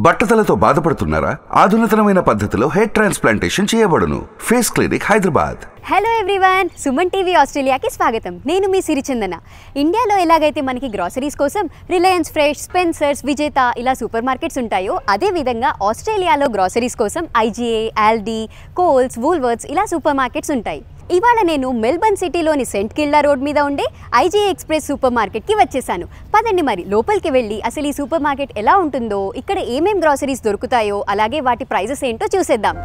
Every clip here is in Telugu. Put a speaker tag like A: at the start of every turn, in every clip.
A: బట్టతలతో బాధపడుతున్నారా? ఆధునితనమైన పద్ధతిలో హెయిర్ ట్రాన్స్ప్లాంటేషన్ చేయబడును. Face clinic Hyderabad.
B: Hello everyone, Suman TV ఆస్ట్రేలియాకి స్వాగతం. నేను మీ సిరిచందన. ఇండియాలో ఎలాగైతే మనకి గ్రాసరీస్ కోసం రిలయన్స్ ఫ్రెష్, స్పెన్సర్స్, విజేత ఇలా సూపర్ మార్కెట్స్ ఉంటాయో అదేవిధంగా ఆస్ట్రేలియాలో గ్రాసరీస్ కోసం ఐజీఏ, ఆల్డీ, కోల్స్, వూల్వర్త్స్ ఇలా సూపర్ మార్కెట్స్ ఉంటాయి. ఇవాళ నేను మెల్బర్న్ సిటీలోని సెంట్ కిల్డా రోడ్ మీద ఉండే ఐజీఏ ఎక్స్ప్రెస్ సూపర్ మార్కెట్కి వచ్చేసాను. పదండి మరి లోపలికి వెళ్ళి అసలు ఈ సూపర్ మార్కెట్ ఎలా ఉంటుందో, ఇక్కడ ఏమేం గ్రాసరీస్ దొరుకుతాయో, అలాగే వాటి ప్రైజెస్ ఏంటో చూసేద్దాం.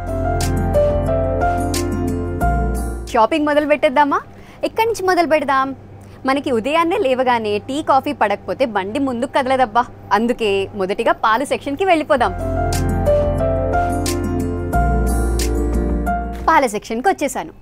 B: షాపింగ్ మొదలు పెట్టేద్దామా? ఎక్కడి నుంచి మొదలు పెడదాం? మనకి ఉదయాన్నే లేవగానే టీ కాఫీ పడకపోతే బండి ముందుకు కదలదబ్బా. అందుకే మొదటిగా పాలు సెక్షన్కి వెళ్ళిపోదాం. పాల సెక్షన్కి వచ్చేసాను.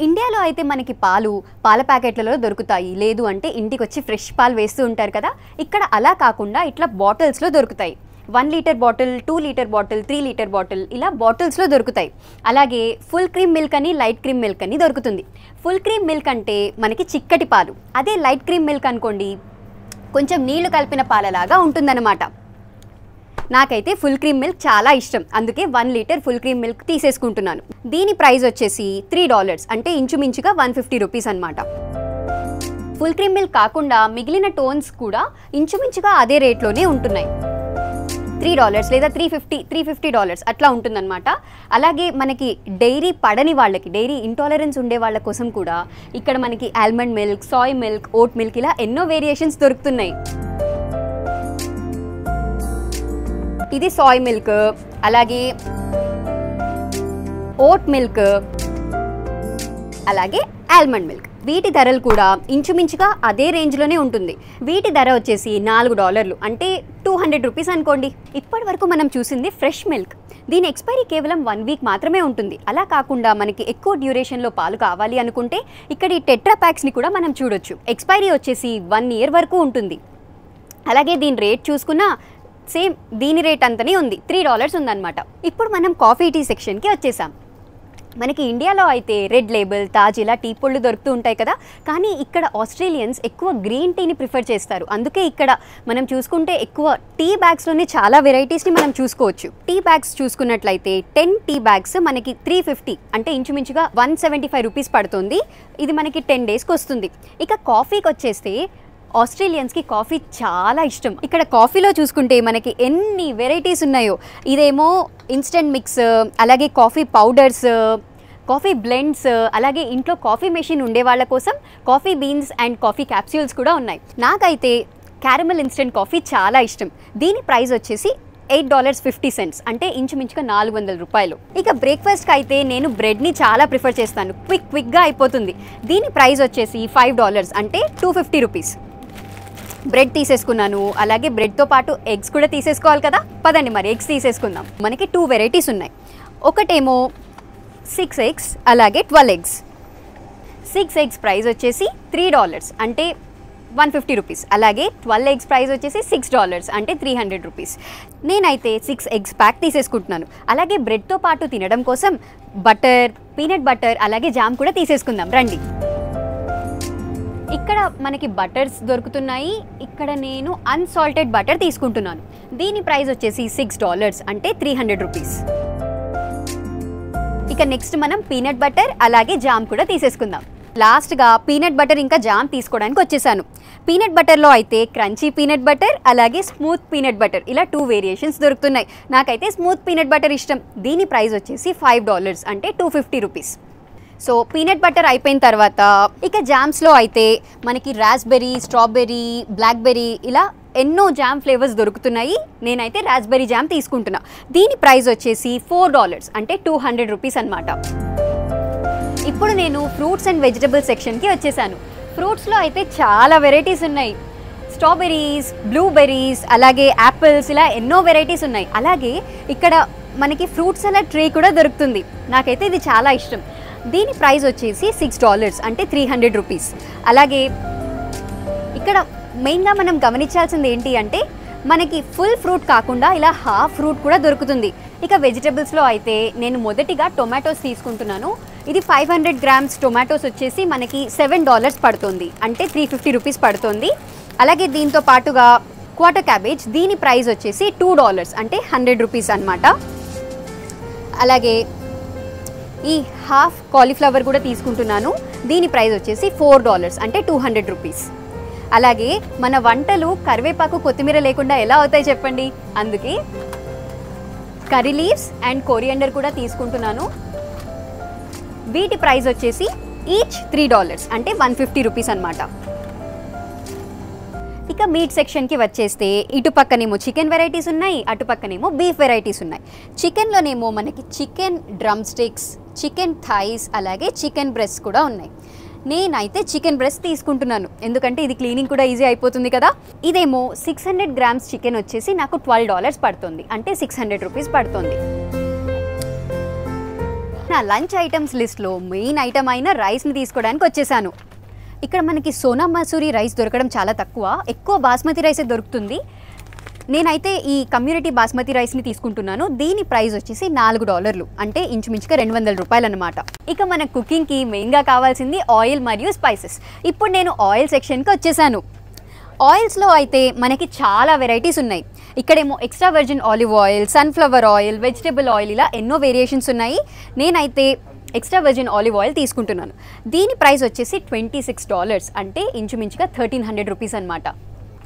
B: ఇండియాలో అయితే మనకి పాల ప్యాకెట్లలో దొరుకుతాయి, లేదు అంటే ఇంటికి వచ్చి ఫ్రెష్ పాలు వేస్తూ ఉంటారు కదా. ఇక్కడ అలా కాకుండా ఇట్లా బాటిల్స్లో దొరుకుతాయి. 1 litre bottle, 2 litre bottle, 3 litre bottle ఇలా బాటిల్స్లో దొరుకుతాయి. అలాగే ఫుల్ క్రీమ్ మిల్క్ అని, లైట్ క్రీమ్ మిల్క్ అని దొరుకుతుంది. ఫుల్ క్రీమ్ మిల్క్ అంటే మనకి చిక్కటి పాలు, అదే లైట్ క్రీమ్ మిల్క్ అనుకోండి కొంచెం నీళ్లు కలిపిన పాలలాగా ఉంటుందన్నమాట. నాకైతే ఫుల్ క్రీమ్ మిల్క్ చాలా ఇష్టం, అందుకే 1 లీటర్ ఫుల్ క్రీమ్ మిల్క్ తీసేసుకుంటున్నాను. దీని ప్రైస్ వచ్చేసి $3, అంటే ఇంచుమించుగా 150 రూపీస్ అనమాట. ఫుల్ క్రీమ్ మిల్క్ కాకుండా మిగిలిన టోన్స్ కూడా ఇంచుమించుగా అదే రేట్లోనే ఉంటున్నాయి. $3 లేదా $350 అట్లా ఉంటుందన్నమాట. అలాగే మనకి డైరీ పడని వాళ్ళకి, డైరీ ఇంటాలరెన్స్ ఉండే వాళ్ళ కోసం కూడా ఇక్కడ మనకి almond milk, Sai milk, vote milk ఇలా ఎన్నో వేరియేషన్స్ దొరుకుతున్నాయి. ఇది సాయ్ మిల్క్, అలాగే ఓట్ మిల్క్, అలాగే ఆల్మండ్ మిల్క్. వీటి ధరలు కూడా ఇంచుమించుగా అదే రేంజ్లోనే ఉంటుంది. వీటి ధర వచ్చేసి $4, అంటే 200 రూపీస్ అనుకోండి. ఇప్పటి వరకు మనం చూసింది ఫ్రెష్ మిల్క్. దీని ఎక్స్పైరీ కేవలం 1 వీక్ మాత్రమే ఉంటుంది. అలా కాకుండా మనకి ఎక్కువ డ్యూరేషన్లో పాలు కావాలి అనుకుంటే ఇక్కడ ఈ టెట్రా ప్యాక్స్ని కూడా మనం చూడొచ్చు. ఎక్స్పైరీ వచ్చేసి 1 ఇయర్ వరకు ఉంటుంది. అలాగే దీని రేట్ చూసుకున్నా సేమ్ దీని రేట్ అంతనే ఉంది, $3 ఉందన్నమాట. ఇప్పుడు మనం కాఫీ టీ సెక్షన్కి వచ్చేసాం. మనకి ఇండియాలో అయితే రెడ్ లేబుల్, తాజ్ ఇలా టీ పొళ్ళు దొరుకుతూ ఉంటాయి కదా. కానీ ఇక్కడ ఆస్ట్రేలియన్స్ ఎక్కువ గ్రీన్ టీని ప్రిఫర్ చేస్తారు. అందుకే ఇక్కడ మనం చూసుకుంటే ఎక్కువ టీ బ్యాగ్స్లోనే చాలా వెరైటీస్ని మనం చూసుకోవచ్చు. టీ బ్యాగ్స్ చూసుకున్నట్లయితే 10 టీ బ్యాగ్స్ మనకి $350, అంటే ఇంచుమించుగా 175 రూపీస్ పడుతుంది. ఇది మనకి 10 డేస్కి వస్తుంది. ఇక కాఫీకి వచ్చేస్తే ఆస్ట్రేలియన్స్కి కాఫీ చాలా ఇష్టం. ఇక్కడ కాఫీలో చూసుకుంటే మనకి ఎన్ని వెరైటీస్ ఉన్నాయో. ఇదేమో ఇన్స్టెంట్ మిక్స్, అలాగే కాఫీ పౌడర్స్, కాఫీ బ్లెండ్స్, అలాగే ఇంట్లో కాఫీ మెషిన్ ఉండే వాళ్ళ కోసం coffee beans and coffee capsules కూడా ఉన్నాయి. నాకైతే క్యారమెల్ ఇన్స్టెంట్ కాఫీ చాలా ఇష్టం. దీని ప్రైస్ వచ్చేసి $8.50, అంటే ఇంచుమించుగా $400 రూపాయలు. ఇక బ్రేక్ఫాస్ట్కి అయితే నేను బ్రెడ్ని చాలా ప్రిఫర్ చేస్తాను, క్విక్గా అయిపోతుంది. దీని ప్రైస్ వచ్చేసి $5, అంటే 250 రూపీస్. బ్రెడ్ తీసేసుకున్నాను, అలాగే బ్రెడ్తో పాటు ఎగ్స్ కూడా తీసేసుకోవాలి కదా. పదండి మరి ఎగ్స్ తీసేసుకుందాం. మనకి 2 వెరైటీస్ ఉన్నాయి. ఒకటేమో 6 eggs, అలాగే 12 eggs. 6 eggs ప్రైస్ వచ్చేసి $3, అంటే 150 రూపీస్. అలాగే 12 eggs ప్రైస్ వచ్చేసి $6, అంటే 300 రూపీస్. నేనైతే 6 eggs ప్యాక్ తీసేసుకుంటున్నాను. అలాగే బ్రెడ్తో పాటు తినడం కోసం బటర్, పీనట్ బటర్, అలాగే జామ్ కూడా తీసేసుకుందాం రండి. ఇక్కడ మనకి బటర్స్ దొరుకుతున్నాయి. ఇక్కడ నేను అన్సాల్టెడ్ బటర్ తీసుకుంటున్నాను. దీని ప్రైస్ వచ్చేసి $6, అంటే 300 రూపీస్. ఇక నెక్స్ట్ మనం పీనట్ బటర్, అలాగే జామ్ కూడా తీసేసుకుందాం. లాస్ట్గా పీనట్ బటర్ ఇంకా జామ్ తీసుకోవడానికి వచ్చేసాను. పీనట్ బటర్లో అయితే క్రంచీ పీనట్ బటర్, అలాగే స్మూత్ పీనట్ బటర్ ఇలా 2 వేరియేషన్స్ దొరుకుతున్నాయి. నాకైతే స్మూత్ పీనట్ బటర్ ఇష్టం. దీని ప్రైస్ వచ్చేసి $5, అంటే 250 రూపీస్. సో పీనట్ బటర్ అయిపోయిన తర్వాత ఇక జామ్స్లో అయితే మనకి రాస్బెర్రీ, స్ట్రాబెర్రీ, బ్లాక్బెర్రీ ఇలా ఎన్నో జామ్ ఫ్లేవర్స్ దొరుకుతున్నాయి. నేనైతే రాస్బెర్రీ జామ్ తీసుకుంటున్నా. దీని ప్రైస్ వచ్చేసి $4, అంటే 200 రూపీస్ అనమాట. ఇప్పుడు నేను ఫ్రూట్స్ అండ్ వెజిటబుల్స్ సెక్షన్కి వచ్చేసాను. ఫ్రూట్స్లో అయితే చాలా వెరైటీస్ ఉన్నాయి. స్ట్రాబెర్రీస్, బ్లూబెర్రీస్, అలాగే యాపిల్స్ ఇలా ఎన్నో వెరైటీస్ ఉన్నాయి. అలాగే ఇక్కడ మనకి ఫ్రూట్ సలాడ్ ట్రే కూడా దొరుకుతుంది. నాకైతే ఇది చాలా ఇష్టం. దీని ప్రైస్ వచ్చేసి $6, అంటే 300 రూపీస్. అలాగే ఇక్కడ మెయిన్గా మనం గమనించాల్సింది ఏంటి అంటే మనకి ఫుల్ ఫ్రూట్ కాకుండా ఇలా హాఫ్ ఫ్రూట్ కూడా దొరుకుతుంది. ఇక వెజిటబుల్స్లో అయితే నేను మొదటిగా టొమాటోస్ తీసుకుంటున్నాను. ఇది 500 గ్రామ్స్ టొమాటోస్ వచ్చేసి మనకి $7 పడుతుంది, అంటే 350 రూపీస్ పడుతుంది. అలాగే దీంతో పాటుగా క్వార్టర్ క్యాబేజ్, దీని ప్రైస్ వచ్చేసి $2 అంటే 100 రూపీస్ అనమాట. అలాగే ఈ హాఫ్ కాలీఫ్లవర్ కూడా తీసుకుంటున్నాను, దీని ప్రైస్ వచ్చేసి $4 అంటే 200 రూపీస్. అలాగే మన వంటలు కరివేపాకు కొత్తిమీర లేకుండా ఎలా అవుతాయి చెప్పండి, అందుకే కర్రీ లీవ్స్ అండ్ కొరియండర్ కూడా తీసుకుంటున్నాను. వీటి ప్రైస్ వచ్చేసి ఈచ్ $3 అంటే 150 రూపీస్ అనమాట. ఇక మీట్ సెక్షన్కి వచ్చేస్తే ఇటు పక్కనేమో చికెన్ వెరైటీస్ ఉన్నాయి, అటు పక్కనేమో బీఫ్ వెరైటీస్ ఉన్నాయి. చికెన్లోనేమో మనకి chicken drum sticks, chicken thighs, అలాగే చికెన్ బ్రెస్ట్ కూడా ఉన్నాయి. నేనైతే చికెన్ బ్రెస్ట్ తీసుకుంటున్నాను, ఎందుకంటే ఇది క్లీనింగ్ కూడా ఈజీ అయిపోతుంది కదా. ఇదేమో 600 గ్రామ్స్ చికెన్ వచ్చేసి నాకు $12 పడుతుంది, అంటే 600 రూపీస్ పడుతుంది. నా లంచ్ ఐటమ్స్ లిస్ట్లో మెయిన్ ఐటమ్ అయిన రైస్ని తీసుకోవడానికి వచ్చేసాను. ఇక్కడ మనకి సోనా మసూరి రైస్ దొరకడం చాలా తక్కువ, ఎక్కువ బాస్మతి రైసే దొరుకుతుంది. నేనైతే ఈ కమ్యూనిటీ బాస్మతి రైస్ని తీసుకుంటున్నాను, దీని ప్రైస్ వచ్చేసి $4 అంటే ఇంచుమించుగా 200 రూపాయలు అనమాట. ఇక మన కుకింగ్కి మెయిన్గా కావాల్సింది ఆయిల్ మరియు స్పైసెస్. ఇప్పుడు నేను ఆయిల్ సెక్షన్కి వచ్చేసాను. ఆయిల్స్లో అయితే మనకి చాలా వెరైటీస్ ఉన్నాయి. ఇక్కడేమో extra virgin olive oil, sunflower oil, vegetable oil, ఇలా ఎన్నో వేరియేషన్స్ ఉన్నాయి. నేనైతే ఎక్స్ట్రా వర్జిన్ ఆలివ్ ఆయిల్ తీసుకుంటున్నాను, దీని ప్రైస్ వచ్చేసి $26 అంటే ఇంచుమించుగా 1300 రూపీస్ అనమాట.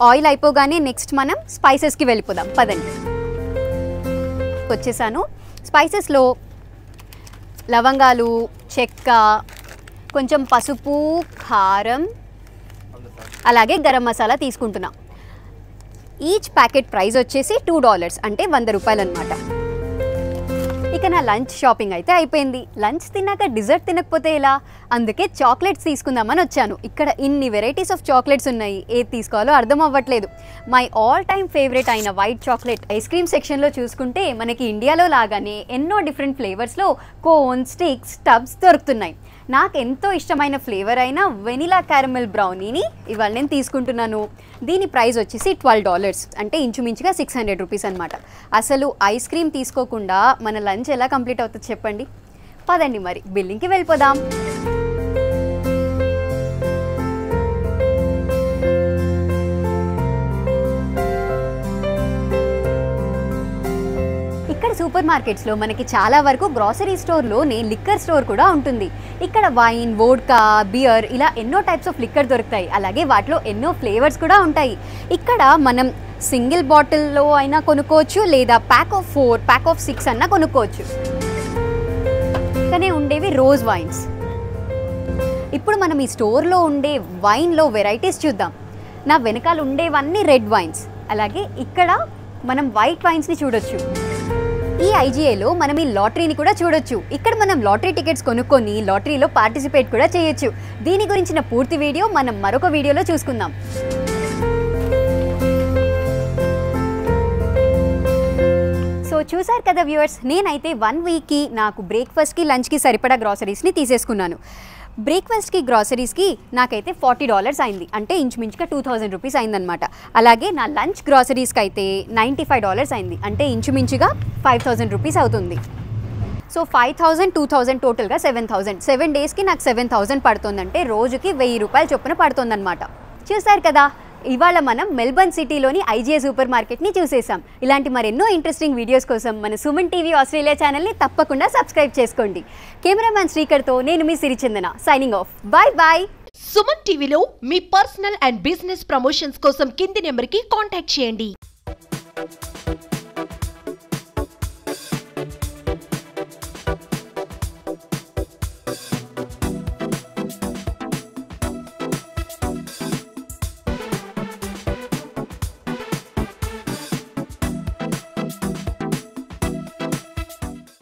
B: ఆయిల్ అయిపోగానే నెక్స్ట్ మనం స్పైసెస్కి వెళ్ళిపోదాం, పదండి. వచ్చేసాను. స్పైసెస్లో లవంగాలు, చెక్క, కొంచెం పసుపు, కారం, అలాగే గరం మసాలా తీసుకుంటున్నా. ఈచ్ ప్యాకెట్ ప్రైస్ వచ్చేసి $2 అంటే 100 రూపాయలు అనమాట. ఇక నా లంచ్ షాపింగ్ అయితే అయిపోయింది. లంచ్ తిన్నాక డిజర్ట్ తినకపోతే ఎలా, అందుకే చాక్లెట్స్ తీసుకుందామని వచ్చాను. ఇక్కడ ఇన్ని వెరైటీస్ ఆఫ్ చాక్లెట్స్ ఉన్నాయి, ఏది తీసుకోవాలో అర్థం అవ్వట్లేదు. మై ఆల్ టైమ్ ఫేవరెట్ అయిన వైట్ చాక్లెట్ ఐస్ క్రీమ్ సెక్షన్లో చూసుకుంటే మనకి ఇండియాలో లాగానే ఎన్నో డిఫరెంట్ ఫ్లేవర్స్లో కోన్, స్టిక్స్, టబ్స్ దొరుకుతున్నాయి. నాకు ఎంతో ఇష్టమైన ఫ్లేవర్ అయిన వెనిలా క్యారమెల్ బ్రౌనీని ఇవాళ నేను తీసుకుంటున్నాను. దీని ప్రైస్ వచ్చేసి $12 అంటే ఇంచుమించుగా 600 రూపీస్ అనమాట. అసలు ఐస్ క్రీమ్ తీసుకోకుండా మన లంచ్ ఎలా కంప్లీట్ అవుతుంది చెప్పండి. పదండి మరి బిల్లింగ్కి వెళ్ళిపోదాం. ఇక్కడ సూపర్ మార్కెట్స్లో మనకి చాలా వరకు గ్రాసరీ స్టోర్లోనే లిక్కర్ స్టోర్ కూడా ఉంటుంది. ఇక్కడ వైన్, వోడ్కా, బియర్, ఇలా ఎన్నో టైప్స్ ఆఫ్ లిక్కర్ దొరుకుతాయి. అలాగే వాటిలో ఎన్నో ఫ్లేవర్స్ కూడా ఉంటాయి. ఇక్కడ మనం సింగిల్ బాటిల్లో అయినా కొనుక్కోవచ్చు, లేదా ప్యాక్ ఆఫ్ 4, ప్యాక్ ఆఫ్ 6 అన్నా కొనుక్కోవచ్చు. ఇక్కడే ఉండేవి రోజ్ వైన్స్. ఇప్పుడు మనం ఈ స్టోర్లో ఉండే వైన్లో వెరైటీస్ చూద్దాం. నా వెనకాల ఉండేవన్నీ రెడ్ వైన్స్, అలాగే ఇక్కడ మనం వైట్ వైన్స్ని చూడొచ్చు. ఈ ఐజీఏలో మనం ఈ లాటరీని కూడా చూడొచ్చు. ఇక్కడ మనం లాటరీ టికెట్స్ కొనుక్కొని లాటరీలో పార్టిసిపేట్ కూడా చేయొచ్చు. దీని గురించిన పూర్తి వీడియో మనం మరొక వీడియోలో చూసుకుందాం. సో చూసారు కదా వ్యూవర్స్, నేనైతే 1 వీక్కి నాకు బ్రేక్ఫాస్ట్కి, లంచ్కి సరిపడా గ్రాసరీస్ని తీసేసుకున్నాను. బ్రేక్ఫాస్ట్కి, గ్రాసరీస్కి నాకైతే $40 అయింది, అంటే ఇంచుమించుగా 2000 రూపీస్ అయిందనమాట. అలాగే నా లంచ్ గ్రాసరీస్కి అయితే $95 అయింది, అంటే ఇంచుమించుగా 5000 రూపీస్ అవుతుంది. సో 5000, 2000 టోటల్గా 7000. 7 డేస్కి నాకు 7000 పడుతుందంటే రోజుకి 1000 రూపాయలు చొప్పున పడుతుందన్నమాట. చూసారు కదా, ఇవాళ మనం మెల్బర్న్ సిటీలోని ఐజీఏ సూపర్ మార్కెట్ని చూసేసాం. ఇలాంటి మరెన్నో ఇంట్రెస్టింగ్ వీడియోస్ కోసం మన సుమన్ టీవీ ఆస్ట్రేలియా ఛానల్ని తప్పకుండా సబ్స్క్రైబ్ చేసుకోండి. కెమెరామ్యాన్ శ్రీకర్తో నేను మీ Sirichandana, signing off. Bye bye.
C: Suman టీవీలో మీ పర్సనల్ అండ్ బిజినెస్ ప్రమోషన్స్ కోసం కింది నెంబర్కి కాంటాక్ట్ చేయండి.